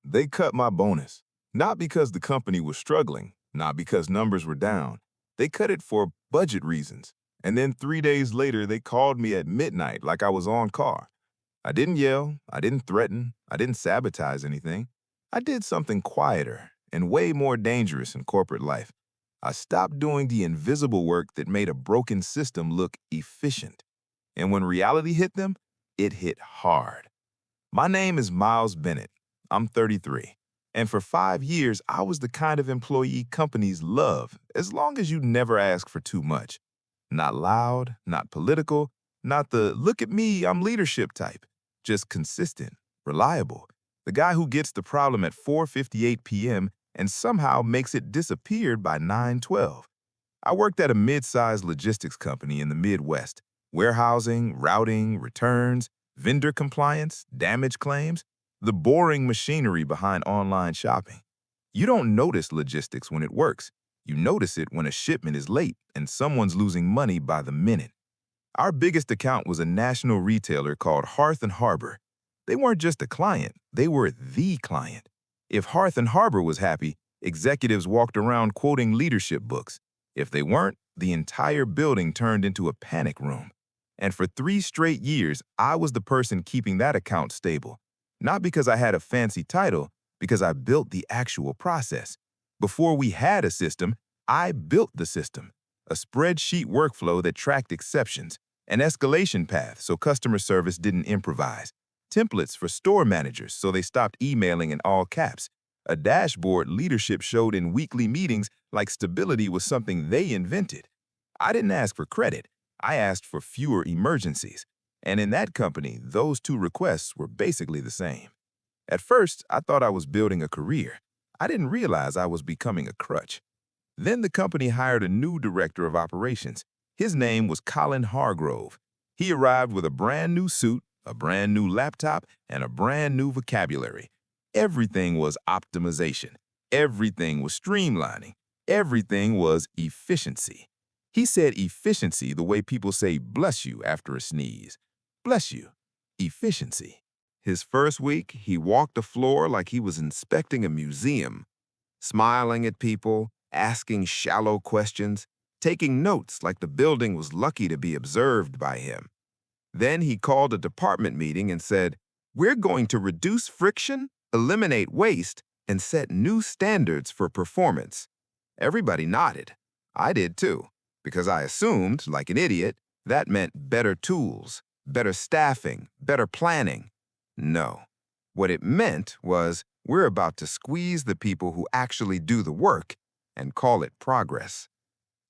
They cut my bonus. Not because the company was struggling, not because numbers were down. They cut it for budget reasons. And then 3 days later, they called me at midnight like I was on call. I didn't yell, I didn't threaten, I didn't sabotage anything. I did something quieter and way more dangerous in corporate life. I stopped doing the invisible work that made a broken system look efficient. And when reality hit them, it hit hard. My name is Miles Bennett. I'm 33. And for 5 years, I was the kind of employee companies love as long as you never ask for too much. Not loud, not political, not the look at me, I'm leadership type. Just consistent, reliable. The guy who gets the problem at 4:58 p.m. and somehow makes it disappear by 9:12. I worked at a mid-sized logistics company in the Midwest. Warehousing, routing, returns, vendor compliance, damage claims, the boring machinery behind online shopping. You don't notice logistics when it works. You notice it when a shipment is late and someone's losing money by the minute. Our biggest account was a national retailer called Hearth and Harbor. They weren't just a client, they were the client. If Hearth and Harbor was happy, executives walked around quoting leadership books. If they weren't, the entire building turned into a panic room. And for 3 straight years, I was the person keeping that account stable. Not because I had a fancy title, because I built the actual process. Before we had a system, I built the system. A spreadsheet workflow that tracked exceptions, an escalation path so customer service didn't improvise, templates for store managers so they stopped emailing in all caps, a dashboard leadership showed in weekly meetings like stability was something they invented. I didn't ask for credit. I asked for fewer emergencies. And in that company, those two requests were basically the same. At first, I thought I was building a career. I didn't realize I was becoming a crutch. Then the company hired a new director of operations. His name was Colin Hargrove. He arrived with a brand new suit, a brand new laptop, and a brand new vocabulary. Everything was optimization. Everything was streamlining. Everything was efficiency. He said efficiency the way people say bless you after a sneeze. Bless you. Efficiency. His first week, he walked the floor like he was inspecting a museum, smiling at people, asking shallow questions, taking notes like the building was lucky to be observed by him. Then he called a department meeting and said, "We're going to reduce friction, eliminate waste, and set new standards for performance." Everybody nodded. I did too, because I assumed, like an idiot, that meant better tools, better staffing, better planning. No. What it meant was we're about to squeeze the people who actually do the work and call it progress.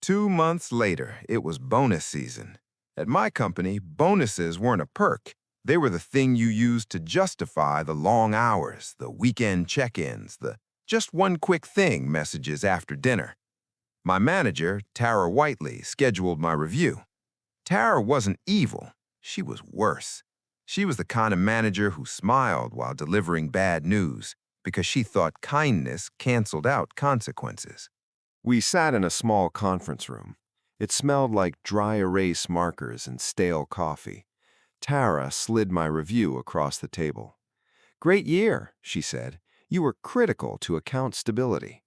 2 months later, it was bonus season. At my company, bonuses weren't a perk. They were the thing you used to justify the long hours, the weekend check-ins, the just one quick thing messages after dinner. My manager, Tara Whiteley, scheduled my review. Tara wasn't evil. She was worse. She was the kind of manager who smiled while delivering bad news because she thought kindness canceled out consequences. We sat in a small conference room. It smelled like dry erase markers and stale coffee. Tara slid my review across the table. "Great year," she said. "You were critical to account stability."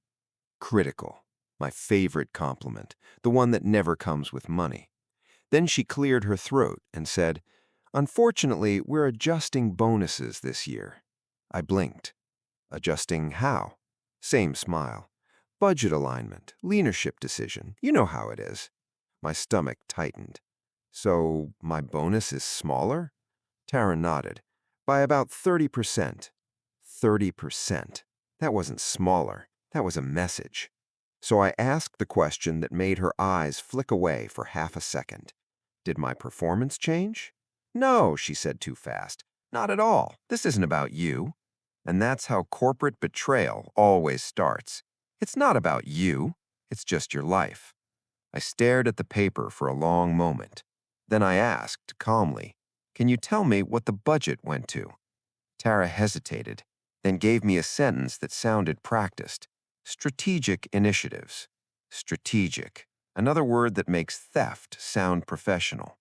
Critical. My favorite compliment, the one that never comes with money. Then she cleared her throat and said, "Unfortunately, we're adjusting bonuses this year." I blinked. Adjusting how? Same smile. Budget alignment, leadership decision. You know how it is. My stomach tightened. "So my bonus is smaller?" Tara nodded. "By about 30%. 30%. That wasn't smaller. That was a message. So I asked the question that made her eyes flick away for half a second. "Did my performance change?" "No," she said too fast. "Not at all. This isn't about you." And that's how corporate betrayal always starts. It's not about you. It's just your life. I stared at the paper for a long moment. Then I asked, calmly, "Can you tell me what the budget went to?" Tara hesitated, then gave me a sentence that sounded practiced. "Strategic initiatives." Strategic. Another word that makes theft sound professional.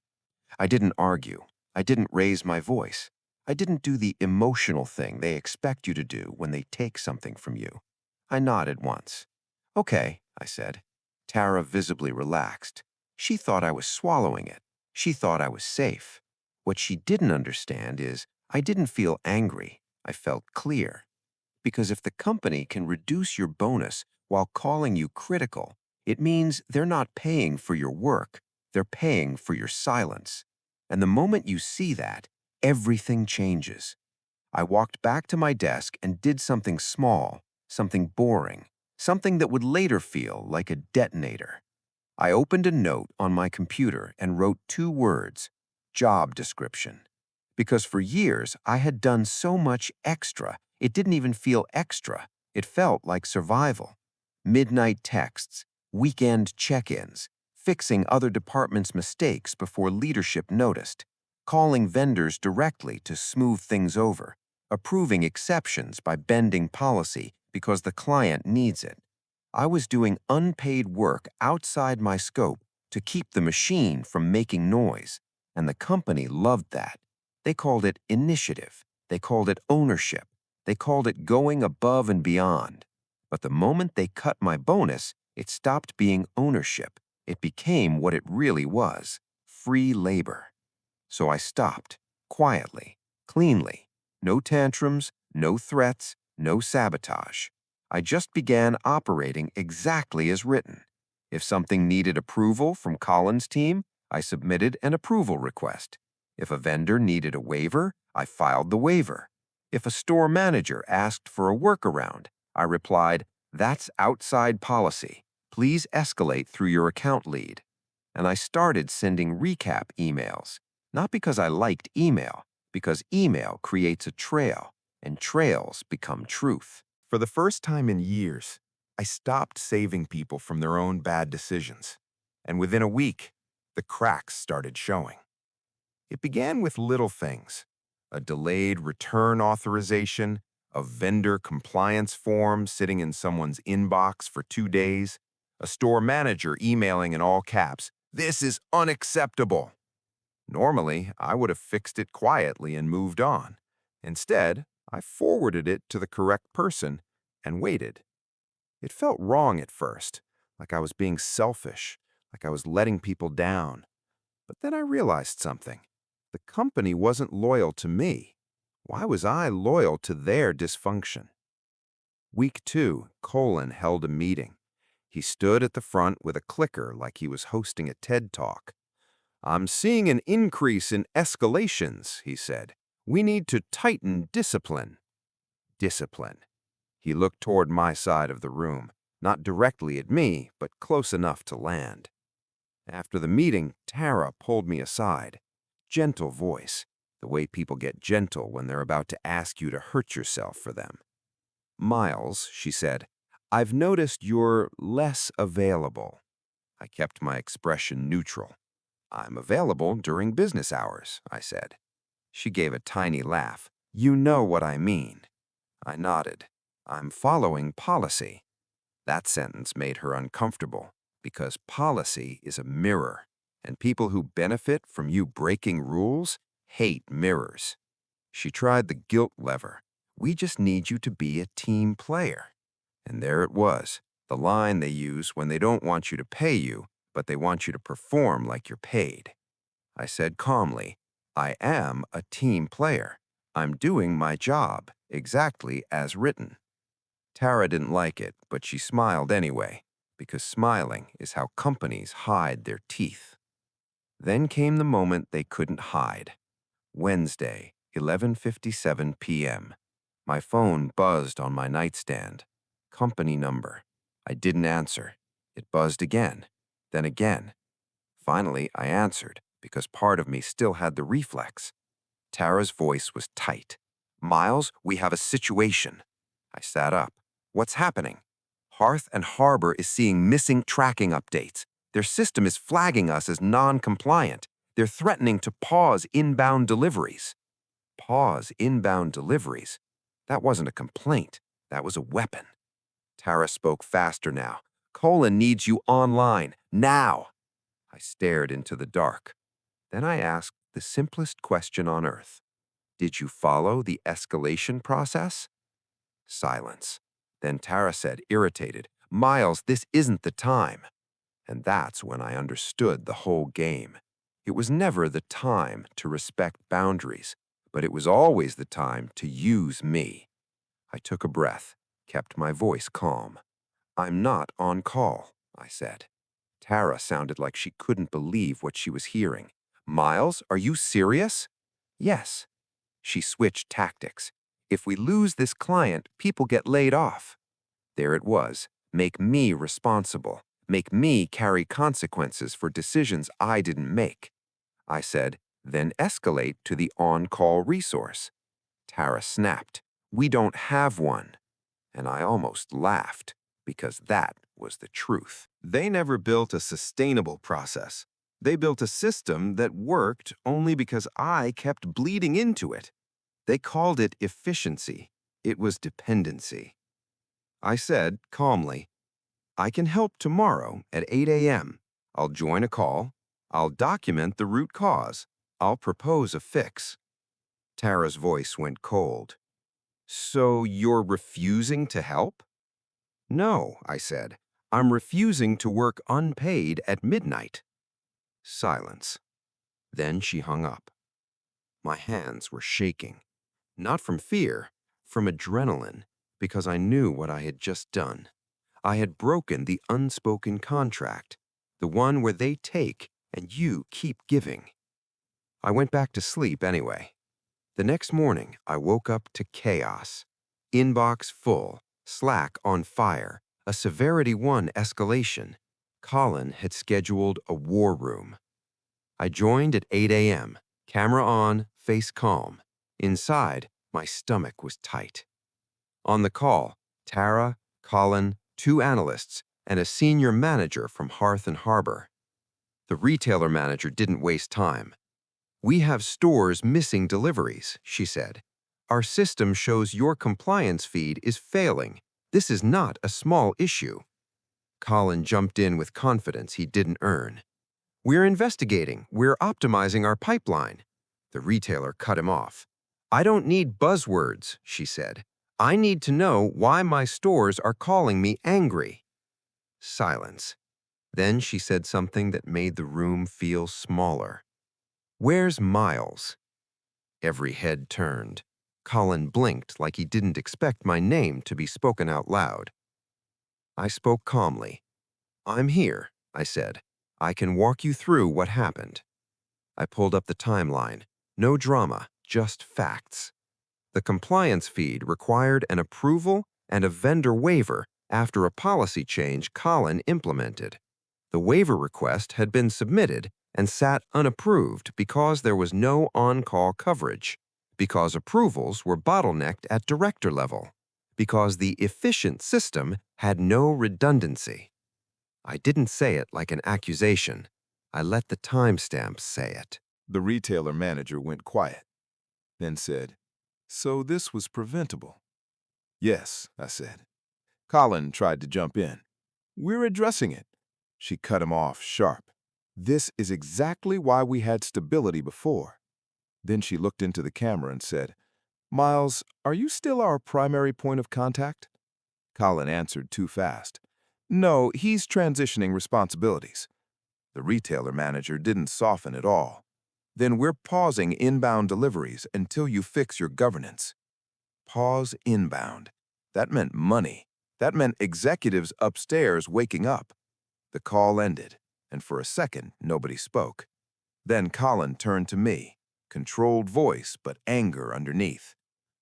I didn't argue. I didn't raise my voice. I didn't do the emotional thing they expect you to do when they take something from you. I nodded once. Okay, I said. Tara visibly relaxed. She thought I was swallowing it. She thought I was safe. What she didn't understand is I didn't feel angry. I felt clear. Because if the company can reduce your bonus while calling you critical, it means they're not paying for your work, they're paying for your silence. And the moment you see that, everything changes. I walked back to my desk and did something small, something boring, something that would later feel like a detonator. I opened a note on my computer and wrote 2 words, job description. Because for years I had done so much extra, it didn't even feel extra. It felt like survival. Midnight texts, weekend check-ins, fixing other departments' mistakes before leadership noticed, calling vendors directly to smooth things over, approving exceptions by bending policy because the client needs it. I was doing unpaid work outside my scope to keep the machine from making noise, and the company loved that. They called it initiative. They called it ownership. They called it going above and beyond. But the moment they cut my bonus, it stopped being ownership. It became what it really was, free labor. So I stopped, quietly, cleanly. No tantrums, no threats, no sabotage. I just began operating exactly as written. If something needed approval from Colin's team, I submitted an approval request. If a vendor needed a waiver, I filed the waiver. If a store manager asked for a workaround, I replied, "That's outside policy. Please escalate through your account lead." And I started sending recap emails, not because I liked email, because email creates a trail, and trails become truth. For the first time in years, I stopped saving people from their own bad decisions. And within a week, the cracks started showing. It began with little things: a delayed return authorization, a vendor compliance form sitting in someone's inbox for 2 days, a store manager emailing in all caps, "This is unacceptable." Normally, I would have fixed it quietly and moved on. Instead, I forwarded it to the correct person and waited. It felt wrong at first, like I was being selfish, like I was letting people down. But then I realized something. The company wasn't loyal to me. Why was I loyal to their dysfunction? Week 2, Colin held a meeting. He stood at the front with a clicker like he was hosting a TED Talk. "I'm seeing an increase in escalations," he said. "We need to tighten discipline." Discipline. He looked toward my side of the room, not directly at me, but close enough to land. After the meeting, Tara pulled me aside. Gentle voice, the way people get gentle when they're about to ask you to hurt yourself for them. "Miles," she said, "I've noticed you're less available." I kept my expression neutral. "I'm available during business hours," I said. She gave a tiny laugh. "You know what I mean." I nodded. "I'm following policy." That sentence made her uncomfortable, because policy is a mirror, and people who benefit from you breaking rules hate mirrors. She tried the guilt lever. "We just need you to be a team player." And there it was, the line they use when they don't want you to pay you, but they want you to perform like you're paid. I said calmly, "I am a team player. I'm doing my job, exactly as written." Tara didn't like it, but she smiled anyway, because smiling is how companies hide their teeth. Then came the moment they couldn't hide. Wednesday, 11:57 p.m. My phone buzzed on my nightstand. Company number. I didn't answer. It buzzed again, then again. Finally, I answered, because part of me still had the reflex. Tara's voice was tight. "Miles, we have a situation." I sat up. "What's happening?" "Hearth and Harbor is seeing missing tracking updates. Their system is flagging us as non-compliant. They're threatening to pause inbound deliveries." Pause inbound deliveries? That wasn't a complaint. That was a weapon. Tara spoke faster now. "Colin needs you online, now." I stared into the dark. Then I asked the simplest question on earth. Did you follow the escalation process? Silence. Then Tara said, irritated, Miles, this isn't the time. And that's when I understood the whole game. It was never the time to respect boundaries, but it was always the time to use me. I took a breath, kept my voice calm. I'm not on call, I said. Tara sounded like she couldn't believe what she was hearing. Miles, are you serious? Yes. She switched tactics. If we lose this client, people get laid off. There it was. Make me responsible. Make me carry consequences for decisions I didn't make. I said, then escalate to the on-call resource. Tara snapped. We don't have one. And I almost laughed, because that was the truth. They never built a sustainable process. They built a system that worked only because I kept bleeding into it. They called it efficiency. It was dependency. I said calmly, I can help tomorrow at 8 a.m. I'll join a call. I'll document the root cause. I'll propose a fix. Tara's voice went cold. So you're refusing to help? No, I said. I'm refusing to work unpaid at midnight. Silence. Then she hung up. My hands were shaking. Not from fear, from adrenaline, because I knew what I had just done. I had broken the unspoken contract, the one where they take and you keep giving. I went back to sleep anyway. The next morning, I woke up to chaos. Inbox full, Slack on fire, a severity 1 escalation. Colin had scheduled a war room. I joined at 8 a.m., camera on, face calm. Inside, my stomach was tight. On the call, Tara, Colin, 2 analysts, and a senior manager from Hearth and Harbor. The retailer manager didn't waste time. We have stores missing deliveries, she said. Our system shows your compliance feed is failing. This is not a small issue. Colin jumped in with confidence he didn't earn. We're investigating. We're optimizing our pipeline. The retailer cut him off. I don't need buzzwords, she said. I need to know why my stores are calling me angry. Silence. Then she said something that made the room feel smaller. Where's Miles? Every head turned. Colin blinked like he didn't expect my name to be spoken out loud. I spoke calmly. I'm here, I said. I can walk you through what happened. I pulled up the timeline. No drama, just facts. The compliance feed required an approval and a vendor waiver after a policy change Colin implemented. The waiver request had been submitted and sat unapproved because there was no on-call coverage, because approvals were bottlenecked at director level, because the efficient system had no redundancy. I didn't say it like an accusation. I let the timestamps say it. The retailer manager went quiet, then said, So this was preventable? Yes, I said. Colin tried to jump in. We're addressing it. She cut him off sharp. This is exactly why we had stability before. Then she looked into the camera and said, Miles, are you still our primary point of contact? Colin answered too fast. No, he's transitioning responsibilities. The retailer manager didn't soften at all. Then we're pausing inbound deliveries until you fix your governance. Pause inbound. That meant money. That meant executives upstairs waking up. The call ended, and for a second, nobody spoke. Then Colin turned to me, controlled voice but anger underneath.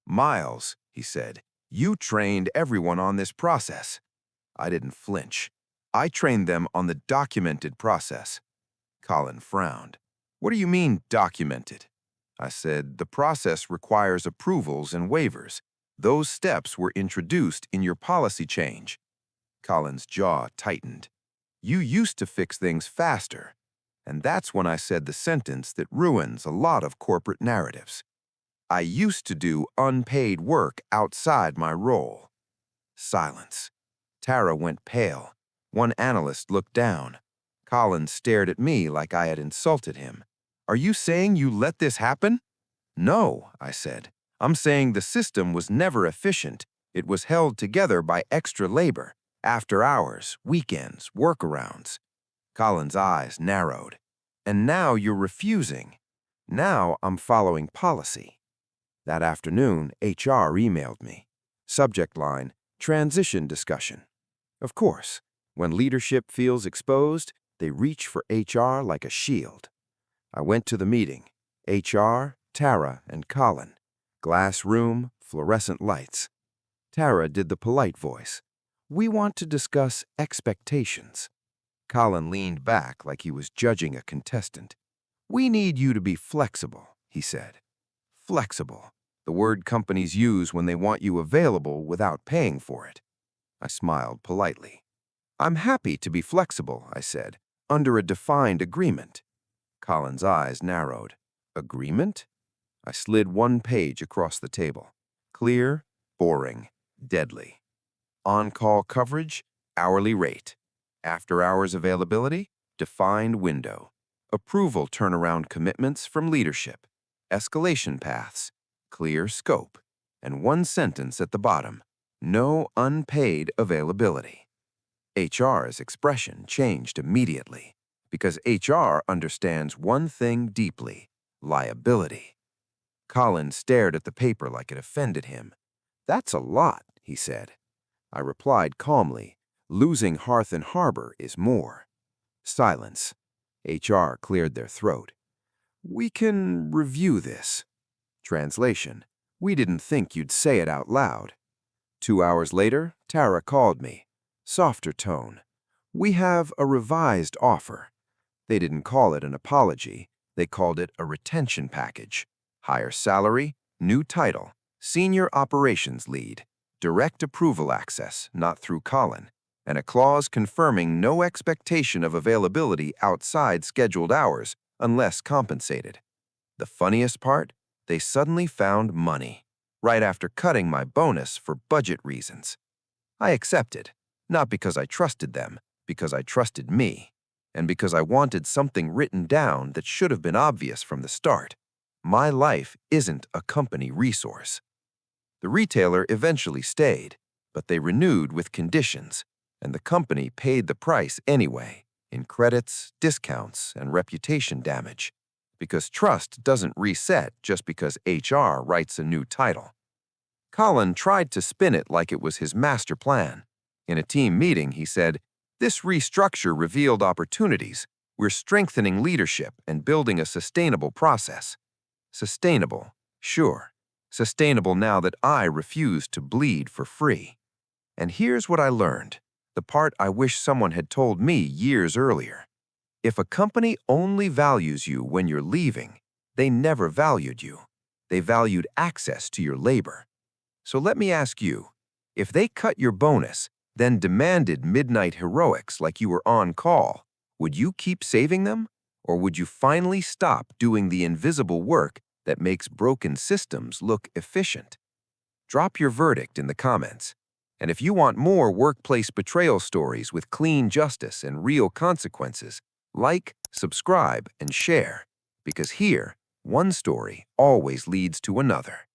Miles, he said, you trained everyone on this process. I didn't flinch. I trained them on the documented process. Colin frowned. What do you mean, documented? I said, the process requires approvals and waivers. Those steps were introduced in your policy change. Colin's jaw tightened. You used to fix things faster. And that's when I said the sentence that ruins a lot of corporate narratives. I used to do unpaid work outside my role. Silence. Tara went pale. One analyst looked down. Colin stared at me like I had insulted him. Are you saying you let this happen? No, I said. I'm saying the system was never efficient. It was held together by extra labor, after hours, weekends, workarounds. Colin's eyes narrowed. And now you're refusing. Now I'm following policy. That afternoon, HR emailed me. Subject line, transition discussion. Of course, when leadership feels exposed, they reach for HR like a shield. I went to the meeting. HR, Tara, and Colin. Glass room, fluorescent lights. Tara did the polite voice. We want to discuss expectations. Colin leaned back like he was judging a contestant. We need you to be flexible, he said. Flexible, the word companies use when they want you available without paying for it. I smiled politely. I'm happy to be flexible, I said, under a defined agreement. Colin's eyes narrowed. Agreement? I slid one page across the table. Clear, boring, deadly. On-call coverage, hourly rate. After-hours availability, defined window. Approval turnaround commitments from leadership. Escalation paths, clear scope. And one sentence at the bottom, no unpaid availability. HR's expression changed immediately because HR understands one thing deeply, liability. Colin stared at the paper like it offended him. That's a lot, he said. I replied calmly, losing Hearth and Harbor is more. Silence. HR cleared their throat. We can review this. Translation. We didn't think you'd say it out loud. 2 hours later, Tara called me. Softer tone. We have a revised offer. They didn't call it an apology. They called it a retention package. Higher salary, new title, senior operations lead, direct approval access, not through Colin, and a clause confirming no expectation of availability outside scheduled hours unless compensated. The funniest part? They suddenly found money, right after cutting my bonus for budget reasons. I accepted, not because I trusted them, because I trusted me, and because I wanted something written down that should have been obvious from the start. My life isn't a company resource. The retailer eventually stayed, but they renewed with conditions, and the company paid the price anyway, in credits, discounts, and reputation damage, because trust doesn't reset just because HR writes a new title. Colin tried to spin it like it was his master plan. In a team meeting, he said, "This restructure revealed opportunities. We're strengthening leadership and building a sustainable process." Sustainable, sure. Sustainable now that I refuse to bleed for free. And here's what I learned, the part I wish someone had told me years earlier. If a company only values you when you're leaving, they never valued you. They valued access to your labor. So let me ask you, if they cut your bonus, then demanded midnight heroics like you were on call, would you keep saving them? Or would you finally stop doing the invisible work that makes broken systems look efficient? Drop your verdict in the comments. And if you want more workplace betrayal stories with clean justice and real consequences, like, subscribe, and share. Because here, one story always leads to another.